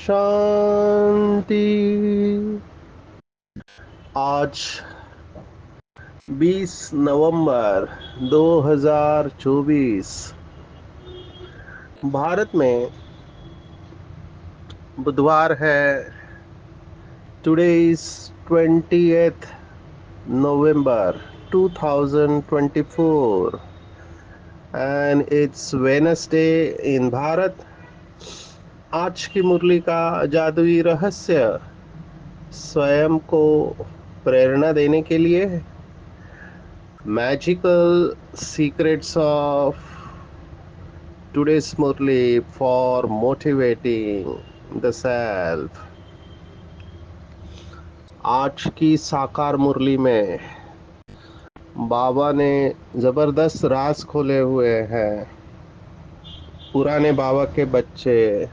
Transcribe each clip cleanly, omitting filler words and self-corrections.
शांति। आज 20 नवंबर 2024 भारत में बुधवार है। Today is 20th November 2024 and it's Wednesday in Bharat. आज की मुरली का जादुई रहस्य स्वयं को प्रेरणा देने के लिए magical secrets of today's Murli for motivating the self। आज की साकार मुरली में बाबा ने जबरदस्त राज खोले हुए हैं। पुराने बाबा के बच्चे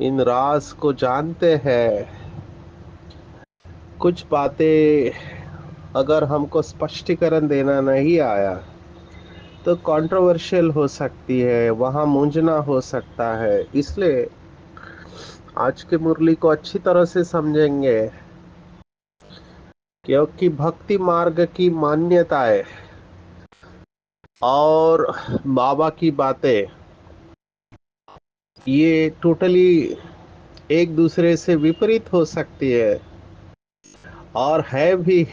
इन राज को जानते हैं। कुछ बातें अगर हमको स्पष्टीकरण देना नहीं आया तो कंट्रोवर्शियल हो सकती है, वहां मूंझना हो सकता है। इसलिए आज की मुरली को अच्छी तरह से समझेंगे, क्योंकि भक्ति मार्ग की मान्यताएं और बाबा की बातें ये टोटली एक दूसरे से विपरीत हो सकती है और है भी।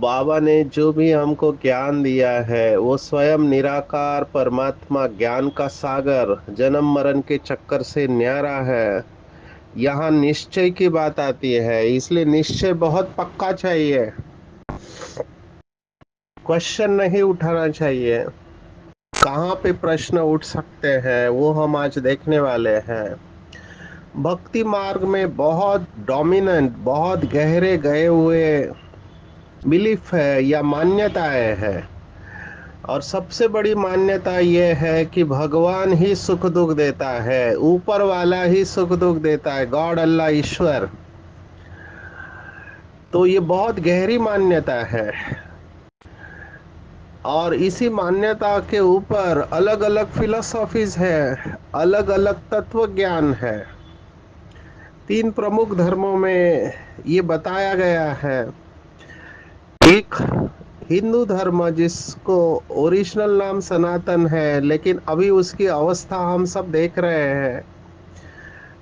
बाबा ने जो भी हमको ज्ञान दिया है वो स्वयं निराकार परमात्मा, ज्ञान का सागर, जन्म मरण के चक्कर से न्यारा है। यहाँ निश्चय की बात आती है, इसलिए निश्चय बहुत पक्का चाहिए। क्वेश्चन नहीं उठाना चाहिए। कहाँ पे प्रश्न उठ सकते हैं वो हम आज देखने वाले हैं। भक्ति मार्ग में बहुत डोमिनेंट, बहुत गहरे गए हुए बिलीफ है या मान्यताएं हैं। और सबसे बड़ी मान्यता ये है कि भगवान ही सुख दुख देता है, ऊपर वाला ही सुख दुख देता है, गॉड, अल्लाह, ईश्वर। तो ये बहुत गहरी मान्यता है और इसी मान्यता के ऊपर अलग अलग फिलोसॉफीज है, अलग अलग तत्व ज्ञान है। 3 प्रमुख धर्मों में ये बताया गया है। एक हिंदू धर्म, जिसको ओरिजिनल नाम सनातन है, लेकिन अभी उसकी अवस्था हम सब देख रहे हैं।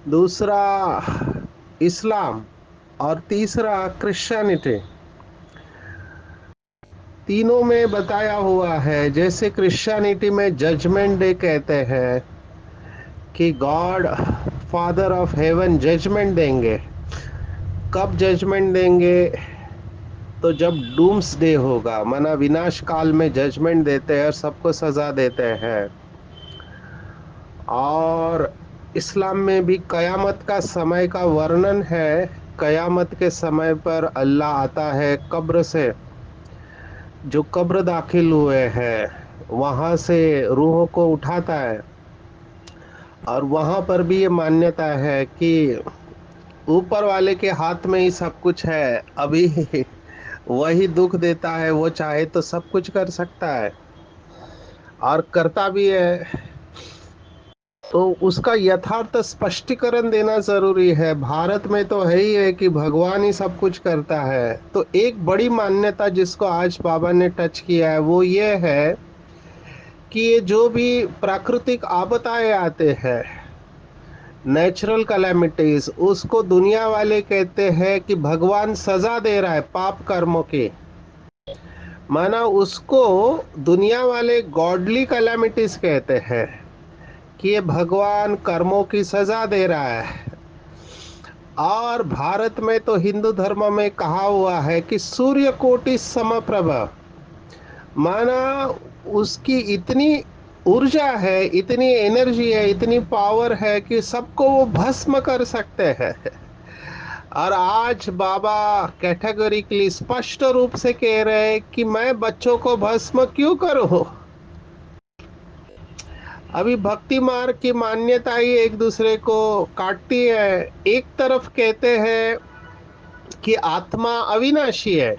दूसरा इस्लाम और तीसरा क्रिश्चियनिटी। तीनों में बताया हुआ है, जैसे क्रिश्चियनिटी में जजमेंट डे कहते हैं कि God father of heaven judgement देंगे। कब जजमेंट देंगे? तो जब डूम्स डे होगा, माना विनाश काल में जजमेंट देते हैं और सबको सजा देते हैं। और इस्लाम में भी कयामत का समय का वर्णन है। कयामत के समय पर अल्लाह आता है कब्र से, जो कब्र दाखिल हुए हैं वहां से रूहों को उठाता है। और वहां पर भी ये मान्यता है कि ऊपर वाले के हाथ में ही सब कुछ है। अभी वही दुख देता है, वो चाहे तो सब कुछ कर सकता है और करता भी है। तो उसका यथार्थ स्पष्टीकरण देना जरूरी है। भारत में तो है ही है कि भगवान ही सब कुछ करता है। तो एक बड़ी मान्यता जिसको आज बाबा ने टच किया है वो ये है कि ये जो भी प्राकृतिक आपदाएं आते हैं, नेचुरल कैलेमिटीज, उसको दुनिया वाले कहते हैं कि भगवान सजा दे रहा है पाप कर्मों की। माना उसको दुनिया वाले गॉडली कैलेमिटीज कहते हैं कि ये भगवान कर्मों की सजा दे रहा है। और भारत में तो हिंदू धर्म में कहा हुआ है कि सूर्य कोटि समप्रभ, माना उसकी इतनी ऊर्जा है, इतनी एनर्जी है, इतनी पावर है कि सबको वो भस्म कर सकते हैं। और आज बाबा कैटेगोरिकली स्पष्ट रूप से कह रहे हैं कि मैं बच्चों को भस्म क्यों करूं। अभी भक्ति मार्ग की मान्यता ही एक दूसरे को काटती है। एक तरफ कहते हैं कि आत्मा अविनाशी है,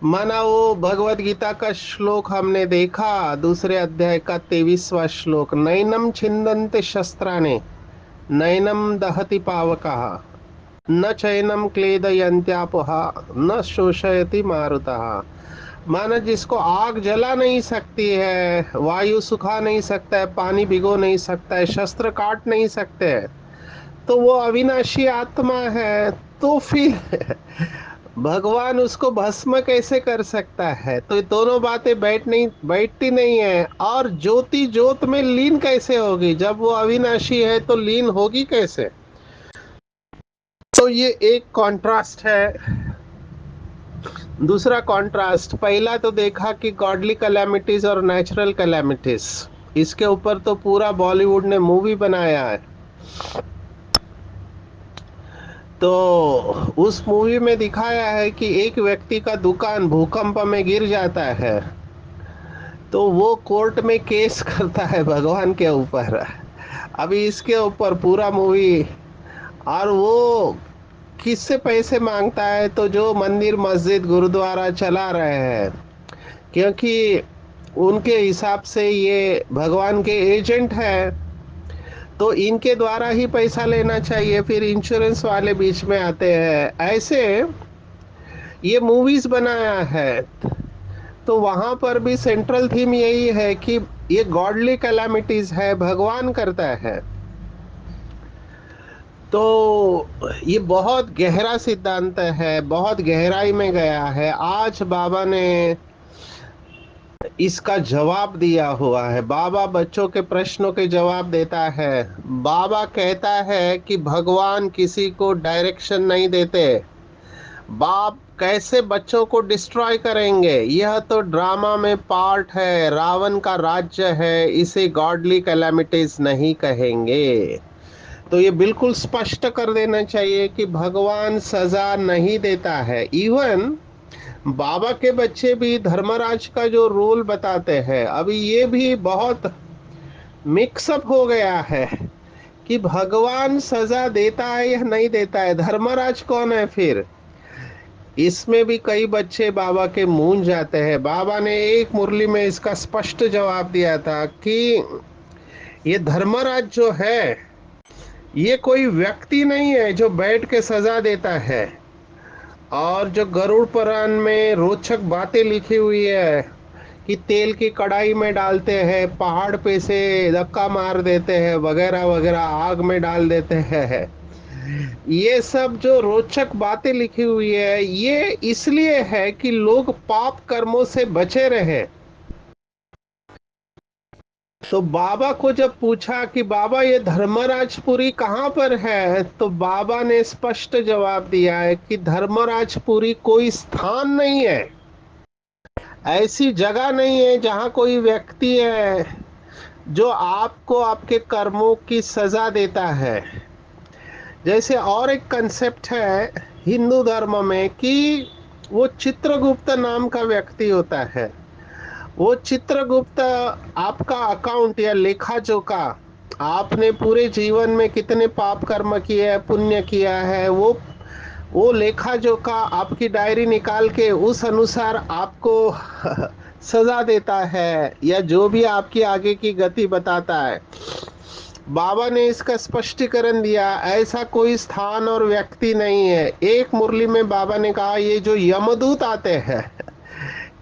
माना वो भगवत गीता का श्लोक हमने देखा, दूसरे अध्याय का 23वां श्लोक, नैनम छिंदन्ते शस्त्राणे नैनम दहति पावकः न चैनम क्लेदयन्त्यापः न शोषयति मारुतः। माना जिसको आग जला नहीं सकती है, वायु सुखा नहीं सकता है, पानी भिगो नहीं सकता है, शस्त्र काट नहीं सकते हैं, तो वो अविनाशी आत्मा है। तो फिर भगवान उसको भस्म कैसे कर सकता है? तो ये दोनों बातें बैठती नहीं है। और ज्योति ज्योत में लीन कैसे होगी? जब वो अविनाशी है तो लीन होगी कैसे? तो ये एक कॉन्ट्रास्ट है। दूसरा कॉन्ट्रास्ट, पहला तो देखा कि गॉडली कैलेमिटीज और नेचुरल कैलेमिटीज, इसके ऊपर तो पूरा बॉलीवुड ने मूवी बनाया है। तो उस मूवी में दिखाया है कि एक व्यक्ति का दुकान भूकंप में गिर जाता है, तो वो कोर्ट में केस करता है भगवान के ऊपर। अभी इसके ऊपर पूरा मूवी। और वो किससे पैसे मांगता है? तो जो मंदिर मस्जिद गुरुद्वारा चला रहे हैं, क्योंकि उनके हिसाब से ये भगवान के एजेंट है, तो इनके द्वारा ही पैसा लेना चाहिए। फिर इंश्योरेंस वाले बीच में आते हैं। ऐसे ये मूवीज बनाया है। तो वहां पर भी सेंट्रल थीम यही है कि ये गॉडली कैलामिटीज है, भगवान करता है। तो ये बहुत गहरा सिद्धांत है, बहुत गहराई में गया है। आज बाबा ने इसका जवाब दिया हुआ है। बाबा बच्चों के प्रश्नों के जवाब देता है। बाबा कहता है कि भगवान किसी को डायरेक्शन नहीं देते। बाप कैसे बच्चों को डिस्ट्रॉय करेंगे? यह तो ड्रामा में पार्ट है, रावण का राज्य है, इसे गॉडली कैलामिटीज नहीं कहेंगे। तो ये बिल्कुल स्पष्ट कर देना चाहिए कि भगवान सजा नहीं देता है। इवन बाबा के बच्चे भी धर्मराज का जो रोल बताते हैं, अभी ये भी बहुत मिक्सअप हो गया है कि भगवान सजा देता है या नहीं देता है, धर्मराज कौन है फिर? इसमें भी कई बच्चे बाबा के मूंझ जाते हैं। बाबा ने एक मुरली में इसका स्पष्ट जवाब दिया था कि ये धर्मराज जो है, ये कोई व्यक्ति नहीं है जो बैठ के सजा देता है। और जो गरुड़ पुराण में रोचक बातें लिखी हुई है कि तेल की कढ़ाई में डालते हैं, पहाड़ पे से धक्का मार देते हैं, वगैरह वगैरह, आग में डाल देते हैं, ये सब जो रोचक बातें लिखी हुई है, ये इसलिए है कि लोग पाप कर्मों से बचे रहे। तो बाबा को जब पूछा कि बाबा ये धर्मराजपुरी कहाँ पर है, तो बाबा ने स्पष्ट जवाब दिया है कि धर्मराजपुरी कोई स्थान नहीं है, ऐसी जगह नहीं है जहाँ कोई व्यक्ति है जो आपको आपके कर्मों की सजा देता है। जैसे और एक कंसेप्ट है हिंदू धर्म में कि वो चित्रगुप्त नाम का व्यक्ति होता है। वो चित्रगुप्त आपका अकाउंट या लेखा जोखा, आपने पूरे जीवन में कितने पाप कर्म किए हैं, पुण्य किया है, वो लेखा जोखा आपकी डायरी निकाल के उस अनुसार आपको सजा देता है, या जो भी आपकी आगे की गति बताता है। बाबा ने इसका स्पष्टीकरण दिया, ऐसा कोई स्थान और व्यक्ति नहीं है। एक मुरली में बाबा ने कहा ये जो यमदूत आते हैं,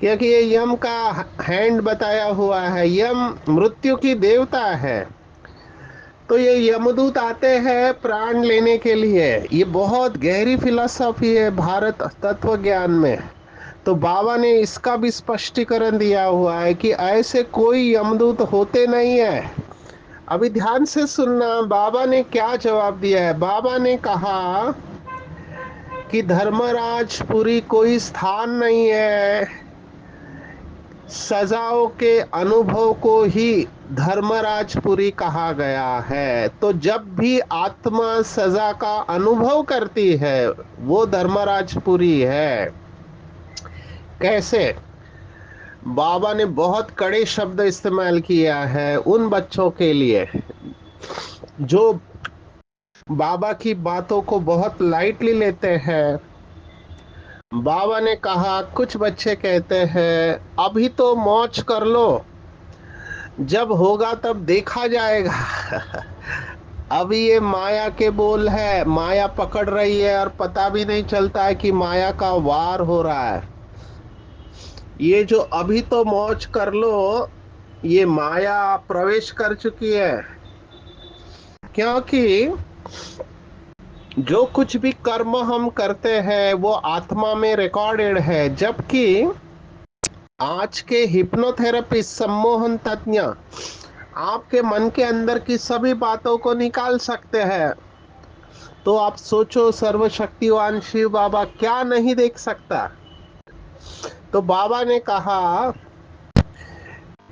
क्योंकि ये यम का हैंड बताया हुआ है, यम मृत्यु की देवता है, तो ये यमदूत आते हैं प्राण लेने के लिए। ये बहुत गहरी फिलॉसफी है भारत तत्व ज्ञान में। तो बाबा ने इसका भी स्पष्टीकरण दिया हुआ है कि ऐसे कोई यमदूत होते नहीं है। अभी ध्यान से सुनना, बाबा ने क्या जवाब दिया है। बाबा ने कहा कि धर्मराजपुरी कोई स्थान नहीं है, सजाओं के अनुभव को ही धर्मराजपुरी कहा गया है। तो जब भी आत्मा सजा का अनुभव करती है वो धर्मराजपुरी है। कैसे? बाबा ने बहुत कड़े शब्द इस्तेमाल किया है उन बच्चों के लिए जो बाबा की बातों को बहुत लाइटली लेते हैं। बाबा ने कहा, कुछ बच्चे कहते हैं अभी तो मौज कर लो, जब होगा तब देखा जाएगा। अभी ये माया के बोल है, माया पकड़ रही है और पता भी नहीं चलता है कि माया का वार हो रहा है। ये जो अभी तो मौज कर लो, ये माया प्रवेश कर चुकी है। क्योंकि जो कुछ भी कर्म हम करते हैं वो आत्मा में रिकॉर्डेड है, जबकि आज के हिप्नोथेरेपिस्ट सम्मोहन तज्ञ आपके मन के अंदर की सभी बातों को निकाल सकते हैं। तो आप सोचो, सर्वशक्तिवान शिव बाबा क्या नहीं देख सकता। तो बाबा ने कहा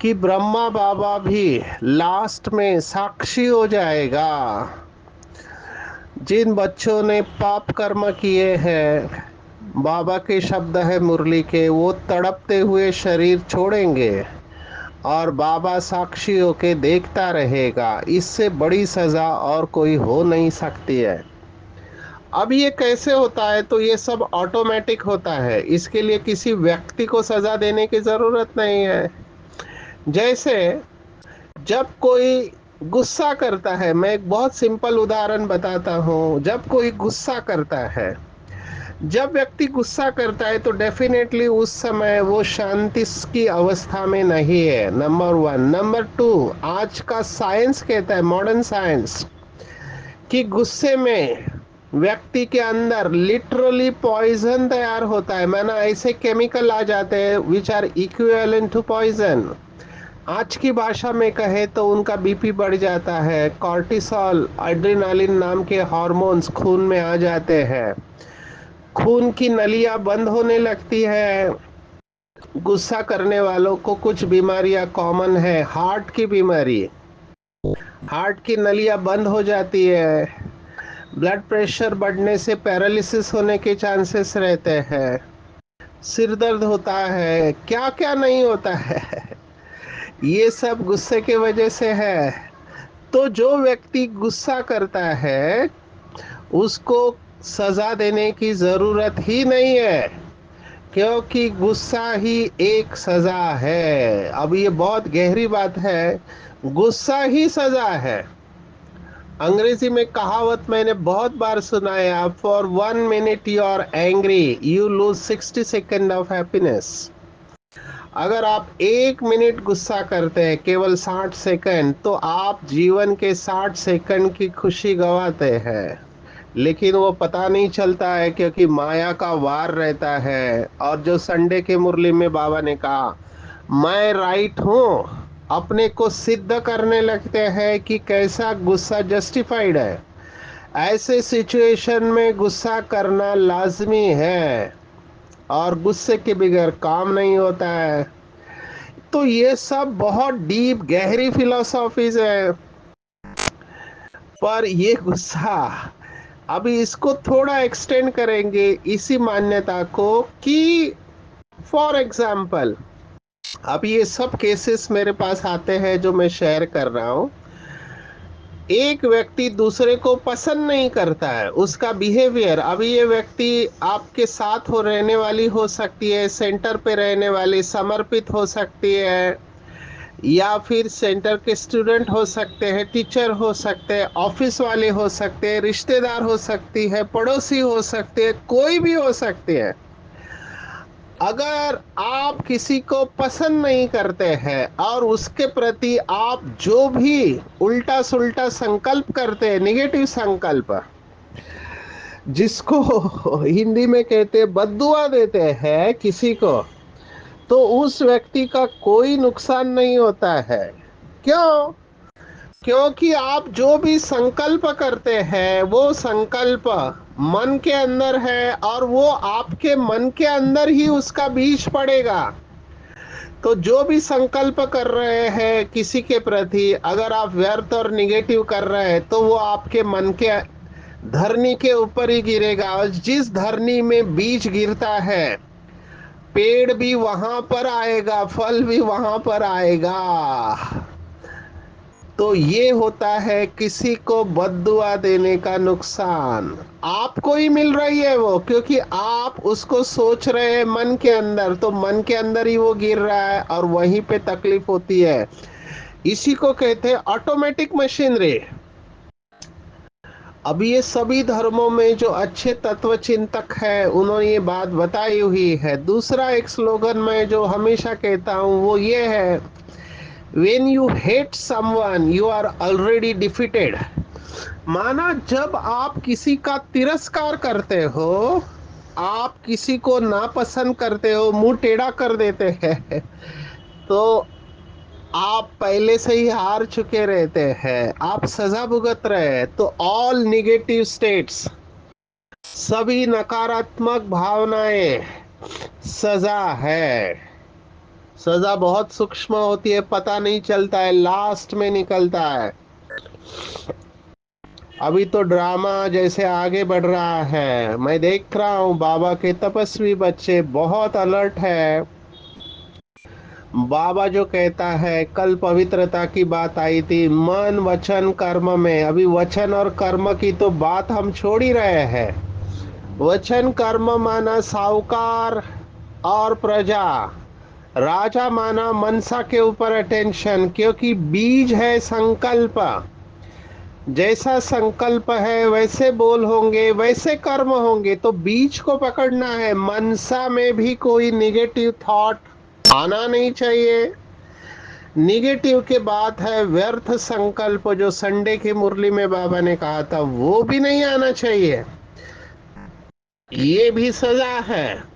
कि ब्रह्मा बाबा भी लास्ट में साक्षी हो जाएगा। जिन बच्चों ने पाप कर्म किए हैं, बाबा के शब्द है मुरली के, वो तड़पते हुए शरीर छोड़ेंगे और बाबा साक्षी होके देखता रहेगा। इससे बड़ी सजा और कोई हो नहीं सकती है। अब ये कैसे होता है? तो ये सब ऑटोमेटिक होता है, इसके लिए किसी व्यक्ति को सजा देने की जरूरत नहीं है। जैसे जब कोई गुस्सा करता है, मैं एक बहुत सिंपल उदाहरण बताता हूँ। जब कोई गुस्सा करता है, जब व्यक्ति गुस्सा करता है तो डेफिनेटली उस समय वो शांति की अवस्था में नहीं है, नंबर वन। नंबर टू, आज का साइंस कहता है, मॉडर्न साइंस, कि गुस्से में व्यक्ति के अंदर लिटरली पॉइजन तैयार होता है। माना ऐसे केमिकल आ जाते हैं which are equivalent to poison. आज की भाषा में कहे तो उनका बीपी बढ़ जाता है, कॉर्टिसोल, एड्रेनालिन नाम के हार्मोन्स खून में आ जाते हैं, खून की नलियां बंद होने लगती है। गुस्सा करने वालों को कुछ बीमारियां कॉमन है, हार्ट की बीमारी, हार्ट की नलियां बंद हो जाती है, ब्लड प्रेशर बढ़ने से पैरालिसिस होने के चांसेस रहते हैं, सिर दर्द होता है, क्या क्या नहीं होता है। ये सब गुस्से के वजह से है। तो जो व्यक्ति गुस्सा करता है उसको सजा देने की जरूरत ही नहीं है, क्योंकि गुस्सा ही एक सजा है। अब ये बहुत गहरी बात है, गुस्सा ही सजा है। अंग्रेजी में कहावत मैंने बहुत बार सुना है, for 1 minute you are angry, you lose 60 second of happiness. अगर आप 1 मिनट गुस्सा करते हैं, केवल 60 सेकंड, तो आप जीवन के 60 सेकंड की खुशी गंवाते हैं। लेकिन वो पता नहीं चलता है क्योंकि माया का वार रहता है। और जो संडे के मुरली में बाबा ने कहा, मैं राइट हूँ, अपने को सिद्ध करने लगते हैं कि कैसा गुस्सा जस्टिफाइड है। ऐसे सिचुएशन में गुस्सा करना लाजमी है और गुस्से के बगैर काम नहीं होता है। तो ये सब बहुत डीप गहरी फिलोसॉफीज है। पर ये गुस्सा, अभी इसको थोड़ा एक्सटेंड करेंगे इसी मान्यता को कि फॉर एग्जाम्पल, अब ये सब केसेस मेरे पास आते हैं जो मैं शेयर कर रहा हूँ। एक व्यक्ति दूसरे को पसंद नहीं करता है, उसका बिहेवियर, अभी ये व्यक्ति आपके साथ हो रहने वाली हो सकती है, सेंटर पे रहने वाली समर्पित हो सकती है, या फिर सेंटर के स्टूडेंट हो सकते हैं, टीचर हो सकते हैं, ऑफिस वाले हो सकते हैं, रिश्तेदार हो सकती है, पड़ोसी हो सकते हैं, कोई भी हो सकते हैं। अगर आप किसी को पसंद नहीं करते हैं और उसके प्रति आप जो भी उल्टा सुल्टा संकल्प करते हैं, निगेटिव संकल्प, जिसको हिंदी में कहते हैं बद्दुआ देते हैं किसी को, तो उस व्यक्ति का कोई नुकसान नहीं होता है। क्यों? क्योंकि आप जो भी संकल्प करते हैं वो संकल्प मन के अंदर है और वो आपके मन के अंदर ही उसका बीज पड़ेगा। तो जो भी संकल्प कर रहे हैं किसी के प्रति, अगर आप व्यर्थ और निगेटिव कर रहे हैं तो वो आपके मन के धरनी के ऊपर ही गिरेगा, और जिस धरनी में बीज गिरता है पेड़ भी वहां पर आएगा, फल भी वहां पर आएगा। तो ये होता है किसी को बद्दुआ देने का नुकसान। आपको ही मिल रही है वो, क्योंकि आप उसको सोच रहे हैं मन के अंदर, तो मन के अंदर ही वो गिर रहा है और वहीं पे तकलीफ होती है। इसी को कहते हैं ऑटोमेटिक मशीनरी। अब ये सभी धर्मों में जो अच्छे तत्व चिंतक है उन्होंने ये बात बताई हुई है। दूसरा एक स्लोगन मैं जो हमेशा कहता हूं वो ये है, when you hate someone you are already defeated। माना जब आप किसी का तिरस्कार करते हो, आप किसी को नापसंद करते हो, मुंह टेढ़ा कर देते हैं, तो आप पहले से ही हार चुके रहते हैं, आप सजा भुगत रहे हैं। तो ऑल निगेटिव स्टेट्स, सभी नकारात्मक भावनाएं सजा है। सजा बहुत सूक्ष्म होती है, पता नहीं चलता है, लास्ट में निकलता है। अभी तो ड्रामा जैसे आगे बढ़ रहा है, मैं देख रहा हूँ बाबा के तपस्वी बच्चे बहुत अलर्ट है। बाबा जो कहता है, कल पवित्रता की बात आई थी, मन वचन कर्म में। अभी वचन और कर्म की तो बात हम छोड़ ही रहे हैं। वचन कर्म माना साहूकार और प्रजा, राजा माना मनसा के ऊपर अटेंशन, क्योंकि बीज है संकल्प। जैसा संकल्प है वैसे बोल होंगे, वैसे कर्म होंगे। तो बीज को पकड़ना है। मनसा में भी कोई निगेटिव थॉट आना नहीं चाहिए। निगेटिव के बात है व्यर्थ संकल्प, जो संडे की मुरली में बाबा ने कहा था, वो भी नहीं आना चाहिए। ये भी सजा है।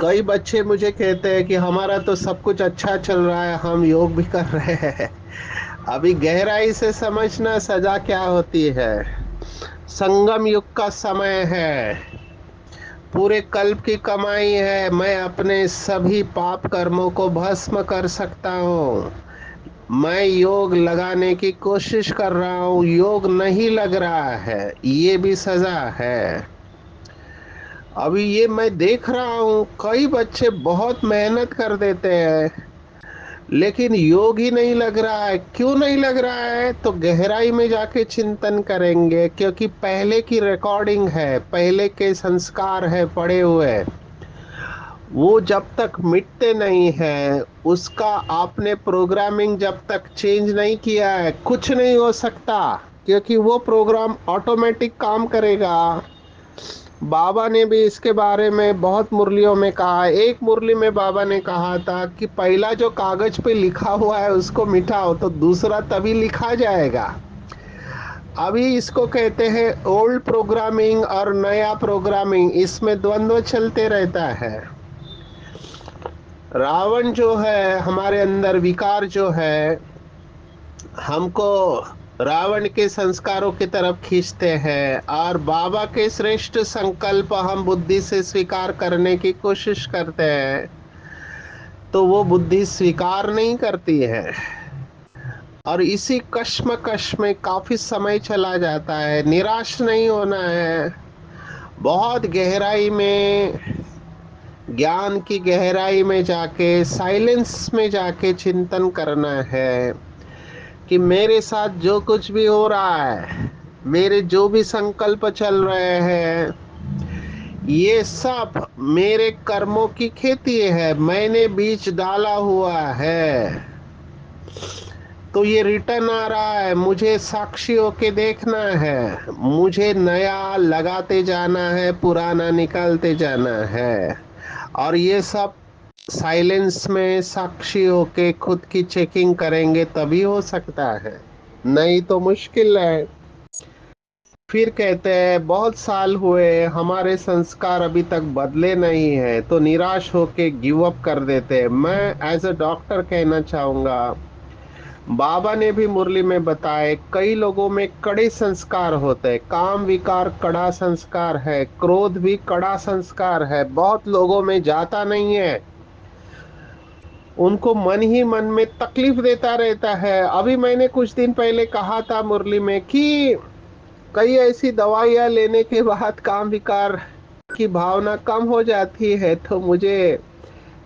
कई बच्चे मुझे कहते हैं कि हमारा तो सब कुछ अच्छा चल रहा है, हम योग भी कर रहे हैं। अभी गहराई से समझना सजा क्या होती है। संगम युग का समय है, पूरे कल्प की कमाई है, मैं अपने सभी पाप कर्मों को भस्म कर सकता हूँ। मैं योग लगाने की कोशिश कर रहा हूँ, योग नहीं लग रहा है, ये भी सजा है। अभी ये मैं देख रहा हूँ कई बच्चे बहुत मेहनत कर देते हैं लेकिन योग ही नहीं लग रहा है। क्यों नहीं लग रहा है? तो गहराई में जाके चिंतन करेंगे, क्योंकि पहले की रिकॉर्डिंग है, पहले के संस्कार है पड़े हुए, वो जब तक मिटते नहीं है, उसका आपने प्रोग्रामिंग जब तक चेंज नहीं किया है कुछ नहीं हो सकता, क्योंकि वो प्रोग्राम ऑटोमेटिक काम करेगा। बाबा ने भी इसके बारे में बहुत मुरलियों में कहा। एक मुरली में बाबा ने कहा था कि पहला जो कागज पे लिखा हुआ है उसको मिटाओ तो दूसरा तभी लिखा जाएगा। अभी इसको कहते हैं ओल्ड प्रोग्रामिंग और नया प्रोग्रामिंग, इसमें द्वंद्व चलते रहता है। रावण जो है, हमारे अंदर विकार जो है, हमको रावण के संस्कारों की तरफ खींचते हैं, और बाबा के श्रेष्ठ संकल्प हम बुद्धि से स्वीकार करने की कोशिश करते हैं, तो वो बुद्धि स्वीकार नहीं करती है, और इसी कश्मकश में काफी समय चला जाता है। निराश नहीं होना है, बहुत गहराई में, ज्ञान की गहराई में जाके, साइलेंस में जाके चिंतन करना है कि मेरे साथ जो कुछ भी हो रहा है, मेरे जो भी संकल्प चल रहे हैं, ये सब मेरे कर्मों की खेती है, मैंने बीज डाला हुआ है, तो ये रिटर्न आ रहा है, मुझे साक्षी होके देखना है, मुझे नया लगाते जाना है, पुराना निकालते जाना है। और ये सब साइलेंस में साक्षी होके खुद की चेकिंग करेंगे तभी हो सकता है, नहीं तो मुश्किल है। फिर कहते हैं बहुत साल हुए, हमारे संस्कार अभी तक बदले नहीं है, तो निराश होके गिव अप कर देते हैं। मैं एज अ डॉक्टर कहना चाहूंगा, बाबा ने भी मुरली में बताए, कई लोगों में कड़े संस्कार होते हैं। काम विकार कड़ा संस्कार है, क्रोध भी कड़ा संस्कार है, बहुत लोगों में जाता नहीं है। उनको मन ही मन में तकलीफ देता रहता है। अभी मैंने कुछ दिन पहले कहा था मुरली में कि कई ऐसी दवाइयाँ लेने के बाद काम विकार की भावना कम हो जाती है, तो मुझे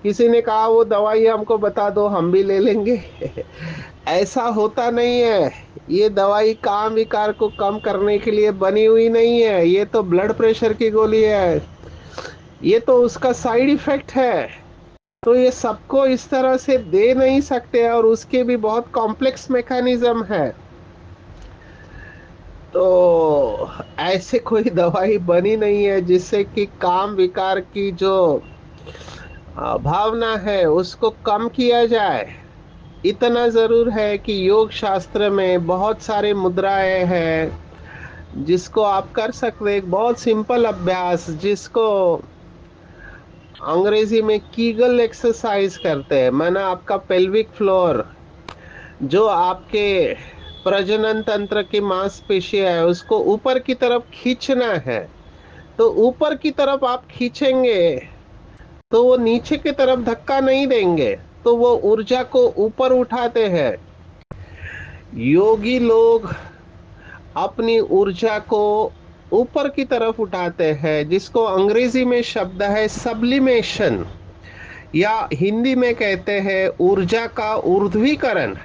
किसी ने कहा वो दवाई हमको बता दो, हम भी ले लेंगे। ऐसा होता नहीं है। ये दवाई काम विकार को कम करने के लिए बनी हुई नहीं है, ये तो ब्लड प्रेशर की गोली है, ये तो उसका साइड इफेक्ट है। तो ये सबको इस तरह से दे नहीं सकते, और उसके भी बहुत कॉम्प्लेक्स मैकेनिज्म है। तो ऐसे कोई दवाई बनी नहीं है जिससे कि काम विकार की जो भावना है उसको कम किया जाए। इतना जरूर है कि योग शास्त्र में बहुत सारे मुद्राएं हैं जिसको आप कर सकते हैं। एक बहुत सिंपल अभ्यास जिसको अंग्रेजी में कीगल एक्सरसाइज करते हैं, माना आपका पेल्विक फ्लोर जो आपके प्रजनन तंत्र की मांसपेशियां है उसको ऊपर की तरफ खींचना है। तो ऊपर की तरफ आप खींचेंगे तो वो नीचे की तरफ धक्का नहीं देंगे, तो वो ऊर्जा को ऊपर उठाते हैं। योगी लोग अपनी ऊर्जा को ऊपर की तरफ उठाते हैं, जिसको अंग्रेजी में शब्द है सब्लिमेशन, या हिंदी में कहते हैं ऊर्जा का ऊर्ध्वीकरण।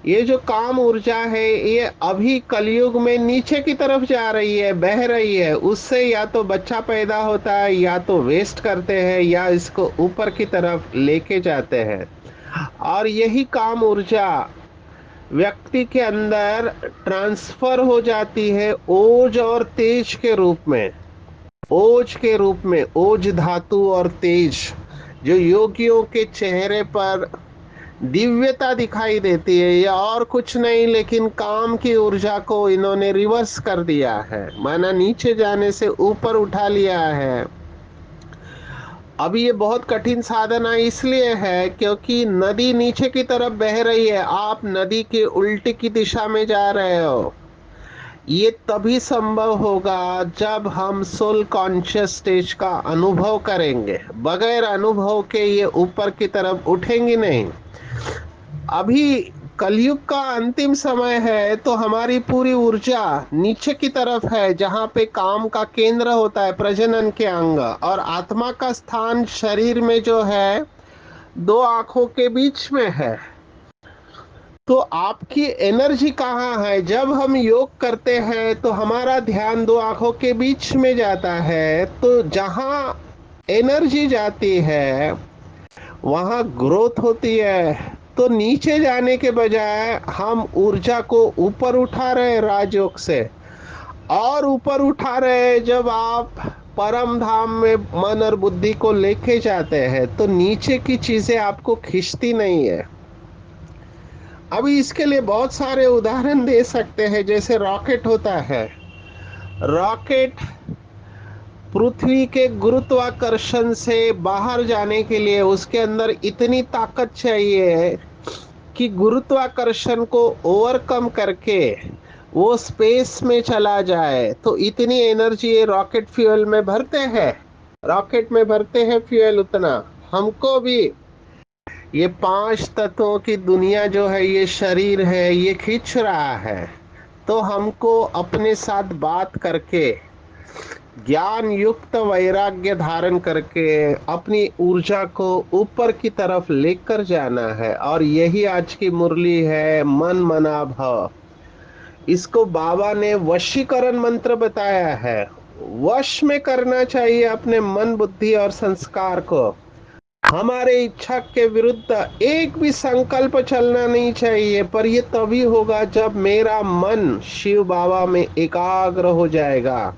ये जो काम ऊर्जा है ये अभी कलयुग में नीचे की तरफ जा रही है, बह रही है। उससे या तो बच्चा पैदा होता है, या तो वेस्ट करते हैं, या इसको ऊपर की तरफ लेके जाते हैं। और यही काम ऊर्जा व्यक्ति के अंदर ट्रांसफर हो जाती है ओज और तेज के रूप में। ओज के रूप में, ओज धातु और तेज, जो योगियों के चेहरे पर दिव्यता दिखाई देती है, या और कुछ नहीं लेकिन काम की ऊर्जा को इन्होंने रिवर्स कर दिया है, माना नीचे जाने से ऊपर उठा लिया है। अभी ये बहुत कठिन साधना इसलिए है क्योंकि नदी नीचे की तरफ बह रही है, आप नदी के उल्टी की दिशा में जा रहे हो। ये तभी संभव होगा जब हम सोल कॉन्शियस स्टेज का अनुभव करेंगे। बगैर अनुभव के ये ऊपर की तरफ उठेंगे नहीं। अभी कलयुग का अंतिम समय है, तो हमारी पूरी ऊर्जा नीचे की तरफ है जहां पे काम का केंद्र होता है, प्रजनन के अंग, और आत्मा का स्थान शरीर में जो है दो आंखों के बीच में है। तो आपकी एनर्जी कहाँ है? जब हम योग करते हैं तो हमारा ध्यान दो आंखों के बीच में जाता है, तो जहां एनर्जी जाती है वहां ग्रोथ होती है। तो नीचे जाने के बजाय हम ऊर्जा को ऊपर उठा रहे हैं राजयोग से, और ऊपर उठा रहे हैं। जब आप परम धाम में मन और बुद्धि को लेके जाते हैं तो नीचे की चीजें आपको खींचती नहीं है। अभी इसके लिए बहुत सारे उदाहरण दे सकते हैं, जैसे रॉकेट होता है। रॉकेट पृथ्वी के गुरुत्वाकर्षण से बाहर जाने के लिए उसके अंदर इतनी ताकत चाहिए कि गुरुत्वाकर्षण को ओवरकम करके वो स्पेस में चला जाए। तो इतनी एनर्जी ये रॉकेट फ्यूल में भरते हैं, रॉकेट में भरते हैं फ्यूल उतना। हमको भी ये पांच तत्वों की दुनिया जो है, ये शरीर है, ये खींच रहा है। तो हमको अपने साथ बात करके ज्ञान युक्त वैराग्य धारण करके अपनी ऊर्जा को ऊपर की तरफ लेकर जाना है। और यही आज की मुरली है, मन मना भव। इसको बाबा ने वशीकरण मंत्र बताया है। वश में करना चाहिए अपने मन बुद्धि और संस्कार को। हमारे इच्छा के विरुद्ध एक भी संकल्प चलना नहीं चाहिए, पर यह तभी होगा जब मेरा मन शिव बाबा में एकाग्र हो जाएगा,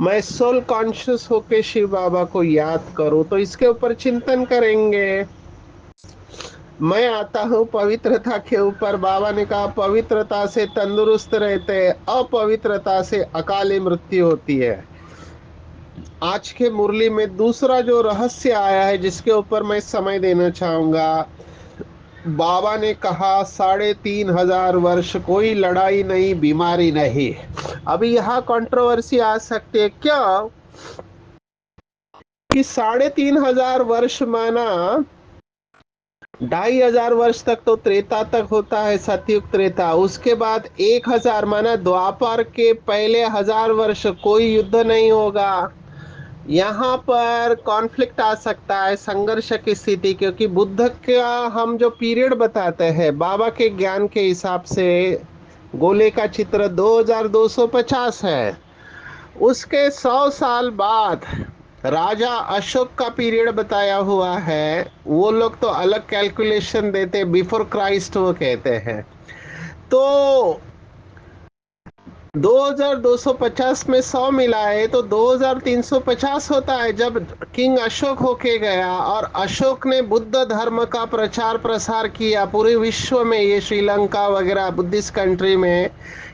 मैं सोल कॉन्शियस होके शिव बाबा को याद करूं। तो इसके ऊपर चिंतन करेंगे। मैं आता हूं पवित्रता के ऊपर। बाबा ने कहा पवित्रता से तंदुरुस्त रहते हैं, अपवित्रता से अकाली मृत्यु होती है। आज के मुरली में दूसरा जो रहस्य आया है जिसके ऊपर मैं समय देना चाहूंगा, बाबा ने कहा 3500 वर्ष कोई लड़ाई नहीं, बीमारी नहीं। अभी यहाँ कंट्रोवर्सी आ सकती है क्या कि 3500 वर्ष माना 2,500 वर्ष तक तो त्रेता तक होता है, सतयुग त्रेता। उसके बाद 1,000 माना द्वापर के पहले 1,000 वर्ष कोई युद्ध नहीं होगा। यहाँ पर कॉन्फ्लिक्ट आ सकता है, संघर्ष की स्थिति, क्योंकि बुद्ध का हम जो पीरियड बताते हैं बाबा के ज्ञान के हिसाब से, गोले का चित्र 2250 है। उसके 100 साल बाद राजा अशोक का पीरियड बताया हुआ है। वो लोग तो अलग कैलकुलेशन देते, बिफोर क्राइस्ट वो कहते हैं। तो 2250 में 100 मिला है तो 2350 होता है, जब किंग अशोक होके गया और अशोक ने बुद्ध धर्म का प्रचार प्रसार किया पूरे विश्व में। ये श्रीलंका वगैरह बुद्धिस्ट कंट्री में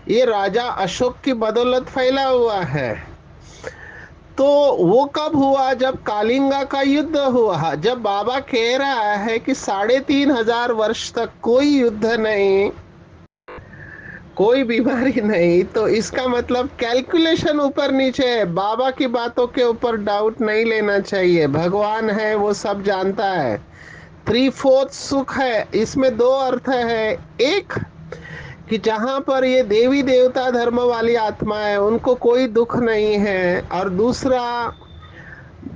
ये राजा अशोक की बदौलत फैला हुआ है। तो वो कब हुआ? जब कालिंगा का युद्ध हुआ। जब बाबा कह रहा है कि 3,500 वर्ष तक कोई युद्ध नहीं, कोई बीमारी नहीं, तो इसका मतलब कैलकुलेशन ऊपर नीचे है। बाबा की बातों के ऊपर डाउट नहीं लेना चाहिए। भगवान है, वो सब जानता है। 3/4 सुख है, इसमें दो अर्थ है। एक कि जहां पर ये देवी देवता धर्म वाली आत्मा है उनको कोई दुख नहीं है, और दूसरा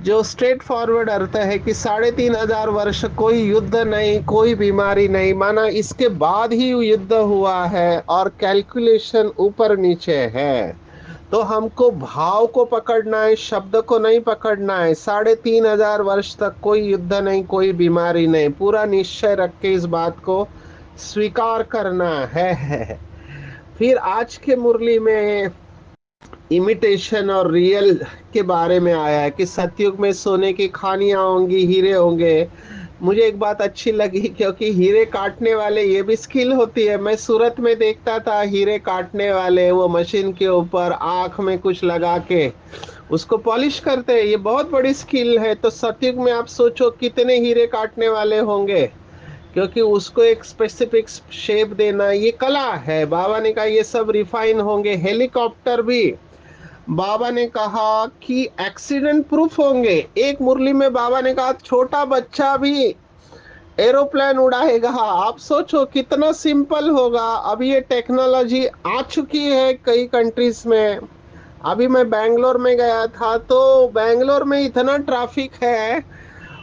जो स्ट्रेट फॉरवर्ड अर्थ है कि 3,500 वर्ष कोई युद्ध नहीं, कोई बीमारी नहीं, माना इसके बाद ही युद्ध हुआ है और कैलकुलेशन ऊपर नीचे है। तो हमको भाव को पकड़ना है, शब्द को नहीं पकड़ना है। 3,500 वर्ष तक कोई युद्ध नहीं, कोई बीमारी नहीं, पूरा निश्चय रख के इस बात को स्वीकार करना है। फिर आज के मुरली में इमिटेशन और रियल के बारे में आया है कि सतयुग में सोने की खानियां होंगी, हीरे होंगे। मुझे एक बात अच्छी लगी, क्योंकि हीरे काटने वाले ये भी स्किल होती है। मैं सूरत में देखता था हीरे काटने वाले वो मशीन के ऊपर आंख में कुछ लगा के उसको पॉलिश करते हैं। ये बहुत बड़ी स्किल है। तो सतयुग में आप सोचो कितने हीरे काटने वाले होंगे, क्योंकि उसको एक स्पेसिफिक शेप देना ये कला है। बाबा ने कहा ये सब रिफाइन होंगे। हेलीकॉप्टर भी बाबा ने कहा कि एक्सीडेंट प्रूफ होंगे। एक मुरली में बाबा ने कहा छोटा बच्चा भी एरोप्लेन उड़ाएगा। आप सोचो कितना सिंपल होगा। अब ये टेक्नोलॉजी आ चुकी है कई कंट्रीज में। अभी मैं बैंगलोर में गया था, तो बैंगलोर में इतना ट्रैफिक है।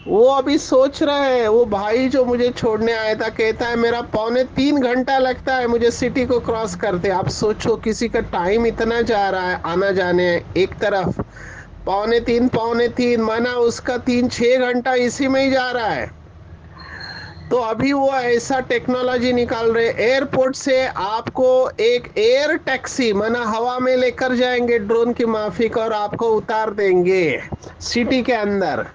वो अभी सोच रहे हैं, वो भाई जो मुझे छोड़ने आया था कहता है मेरा 2.25 घंटा लगता है मुझे सिटी को क्रॉस करते। आप सोचो किसी का टाइम इतना जा रहा है आना जाने। एक तरफ 2.25 माना उसका 3-6 घंटा इसी में ही जा रहा है। तो अभी वो ऐसा टेक्नोलॉजी निकाल रहे, एयरपोर्ट से आपको एक एयर टैक्सी माना हवा में लेकर जाएंगे ड्रोन की माफिक, और आपको उतार देंगे सिटी के अंदर,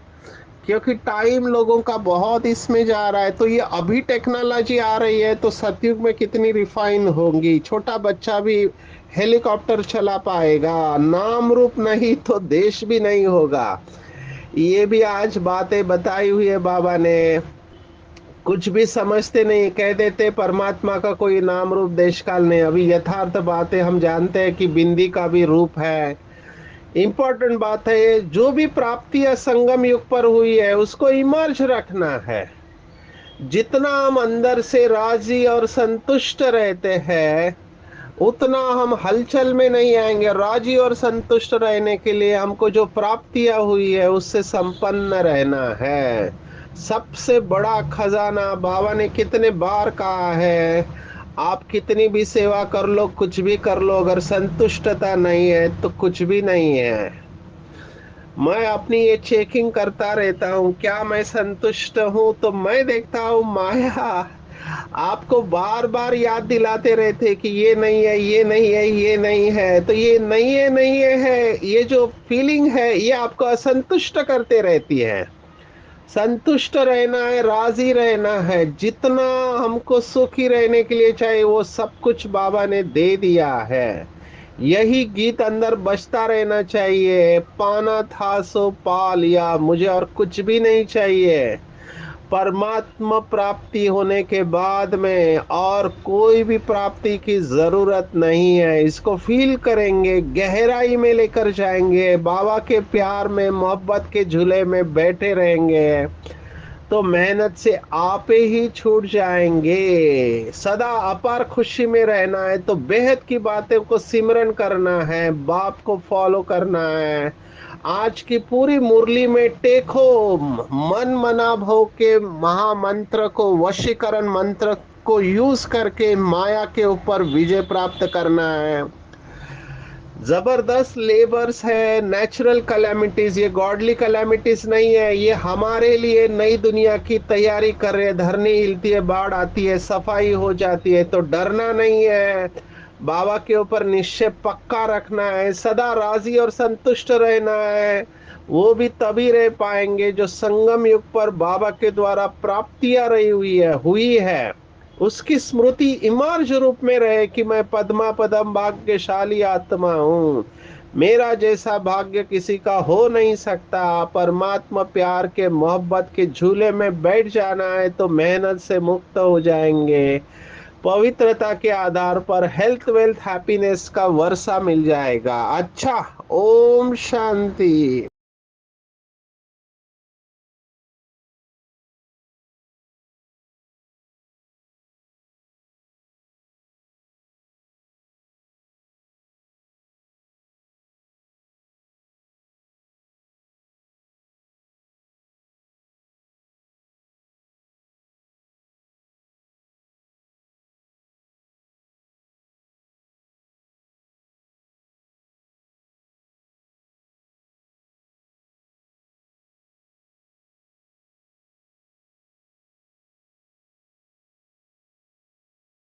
क्योंकि टाइम लोगों का बहुत इसमें जा रहा है। तो ये अभी टेक्नोलॉजी आ रही है, तो सतयुग में कितनी रिफाइन होंगी। छोटा बच्चा भी हेलीकॉप्टर चला पाएगा। नाम रूप नहीं तो देश भी नहीं होगा। ये भी आज बातें बताई हुई है बाबा ने। कुछ भी समझते नहीं, कह देते परमात्मा का कोई नाम रूप देश काल नहीं। अभी यथार्थ बातें हम जानते हैं कि बिंदी का भी रूप है। इंपॉर्टेंट बात है, जो भी प्राप्ति या संगम युग पर हुई है उसको इमर्ज रखना है। जितना हम अंदर से राजी और संतुष्ट रहते हैं उतना हम हलचल में नहीं आएंगे। राजी और संतुष्ट रहने के लिए हमको जो प्राप्तियां हुई है उससे संपन्न रहना है। सबसे बड़ा खजाना बाबा ने कितने बार कहा है, आप कितनी भी सेवा कर लो, कुछ भी कर लो, अगर संतुष्टता नहीं है तो कुछ भी नहीं है। मैं अपनी ये चेकिंग करता रहता हूँ, क्या मैं संतुष्ट हूँ? तो मैं देखता हूँ माया आपको बार बार याद दिलाते रहते कि ये नहीं है, ये नहीं है, ये नहीं है। तो ये नहीं है, नहीं है, ये जो फीलिंग है ये आपको असंतुष्ट करते रहती है। संतुष्ट रहना है, राजी रहना है। जितना हमको सुखी रहने के लिए चाहिए वो सब कुछ बाबा ने दे दिया है। यही गीत अंदर बजता रहना चाहिए, पाना था सो पा लिया, मुझे और कुछ भी नहीं चाहिए। परमात्मा प्राप्ति होने के बाद में और कोई भी प्राप्ति की जरूरत नहीं है। इसको फील करेंगे, गहराई में लेकर जाएंगे, बाबा के प्यार में मोहब्बत के झूले में बैठे रहेंगे, तो मेहनत से आप ही छूट जाएंगे। सदा अपार खुशी में रहना है तो बेहद की बातें को सिमरन करना है, बाप को फॉलो करना है। आज की पूरी मुरली में टेको, मन मना भव के महामंत्र को, वशीकरण मंत्र को यूज करके माया के ऊपर विजय प्राप्त करना है। जबरदस्त लेबर्स है, नेचुरल कैलेमिटीज, ये गॉडली कैलेमिटीज नहीं है, ये हमारे लिए नई दुनिया की तैयारी कर रहे हैं। धरनी हिलती है, बाढ़ आती है, सफाई हो जाती है, तो डरना नहीं है। बाबा के ऊपर निश्चय पक्का रखना है, सदा राजी और संतुष्ट रहना है। वो भी तभी रह पाएंगे जो संगम युग पर बाबा के द्वारा प्राप्तियां रही हुई है, उसकी स्मृति इमर्ज रूप में रहे कि मैं पद्मा पदम भाग्यशाली आत्मा हूँ। मेरा जैसा भाग्य किसी का हो नहीं सकता। परमात्मा प्यार के मोहब्बत के झूले में बैठ जाना है तो मेहनत से मुक्त हो जाएंगे। पवित्रता के आधार पर हेल्थ वेल्थ हैप्पीनेस का वर्षा मिल जाएगा। अच्छा, ओम शांति।